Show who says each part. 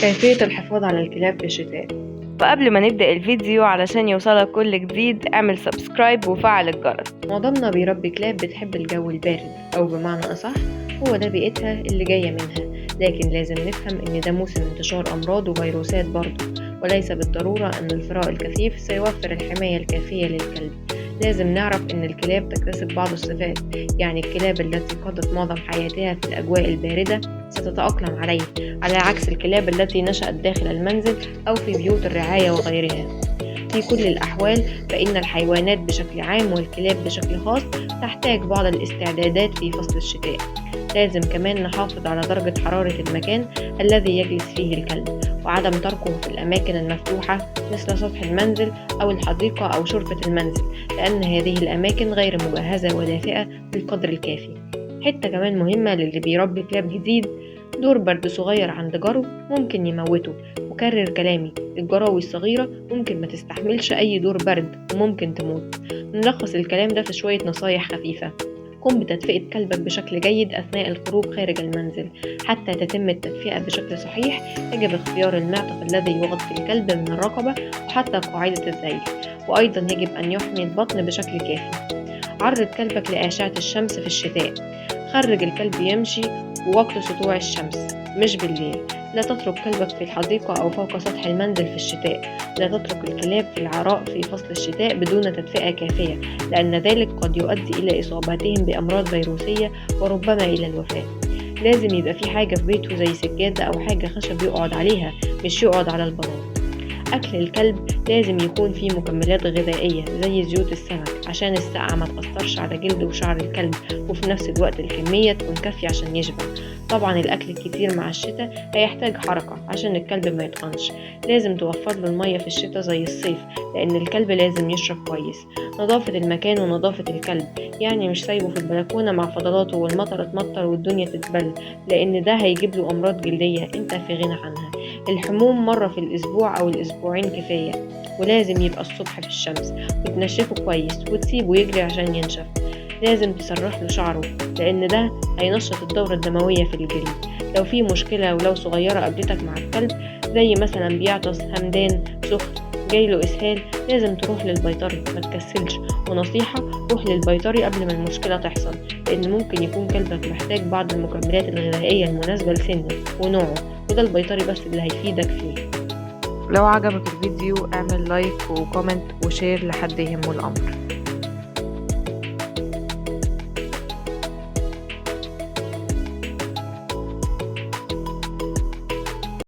Speaker 1: كيفية الحفاظ على الكلاب في الشتاء.
Speaker 2: وقبل ما نبدأ الفيديو علشان يوصلك كل جديد اعمل سبسكرايب وفعل الجرس.
Speaker 1: معظمنا بيربي كلاب بتحب الجو البارد، أو بمعنى أصح هو ده بيئتها اللي جاية منها. لكن لازم نفهم إن ده موسم انتشار أمراض وفيروسات برضه، وليس بالضرورة أن الفراء الكثيف سيوفر الحماية الكافية للكلب. لازم نعرف إن الكلاب تكتسب بعض الصفات، يعني الكلاب التي قضت معظم حياتها في الأجواء الباردة ستتأقلم عليه، على عكس الكلاب التي نشأت داخل المنزل أو في بيوت الرعاية وغيرها. في كل الأحوال فإن الحيوانات بشكل عام والكلاب بشكل خاص تحتاج بعض الاستعدادات في فصل الشتاء. لازم كمان نحافظ على درجة حرارة المكان الذي يجلس فيه الكلب، وعدم تركه في الأماكن المفتوحة مثل سطح المنزل أو الحديقة أو شرفة المنزل، لأن هذه الأماكن غير مجهزة ودافئة بالقدر الكافي. حتة كمان مهمة للي بيربي كلاب جديد: دور برد صغير عند جرو ممكن يموته. وكرر كلامي، الجراوي الصغيرة ممكن ما تستحملش أي دور برد وممكن تموت. نلخص الكلام ده في شوية نصايح خفيفة. قم بتدفئة كلبك بشكل جيد أثناء الخروج خارج المنزل. حتى تتم التدفئة بشكل صحيح يجب اختيار المعطف الذي يغطي الكلب من الرقبة وحتى قاعدة الذيل، وأيضا يجب أن يحمي البطن بشكل كافي. عرض كلبك لأشعة الشمس في الشتاء. خرج الكلب يمشي ووقت سطوع الشمس مش بالليل. لا تترك كلبك في الحديقة أو فوق سطح المنزل في الشتاء. لا تترك الكلاب في العراء في فصل الشتاء بدون تدفئة كافية، لأن ذلك قد يؤدي إلى إصابتهم بأمراض فيروسية وربما إلى الوفاة. لازم يبقى في حاجة في بيته زي سجادة أو حاجة خشب يقعد عليها، مش يقعد على البلاط. أكل الكلب لازم يكون فيه مكملات غذائية زي زيوت السمك عشان السقعة ما تأثرش على جلد وشعر الكلب، وفي نفس الوقت الكمية تكون كافية عشان يشبع. طبعا الأكل الكتير مع الشتاء هيحتاج حركة عشان الكلب ما يتقنش. لازم توفر له المية في الشتاء زي الصيف، لأن الكلب لازم يشرب كويس. نظافة المكان ونظافة الكلب، يعني مش سايبه في البلكونة مع فضلاته والمطر تمطر والدنيا تتبل، لأن ده هيجيب له أمراض جلدية انت في غنى عنها. الحموم مرة في الأسبوع أو الأسبوعين كفاية، ولازم يبقى الصبح في الشمس وتنشفه كويس وتسيبه يجري عشان ينشف. لازم تسرح له شعره، لأن ده هينشط الدورة الدموية في الجلد. لو في مشكلة ولو صغيرة قابلتك مع الكلب، زي مثلا بيعطس، همدان، سخن، جايله إسهال، لازم تروح للبيطري، ما تكسلش. ونصيحة: روح للبيطري قبل ما المشكلة تحصل، لأن ممكن يكون كلبك محتاج بعض المكملات الغذائية المناسبة لسنه ونوعه، وده البيطري بس اللي هيفيدك فيه.
Speaker 2: لو عجبك الفيديو اعمل لايك وكومنت وشير لحد يهمه الأمر.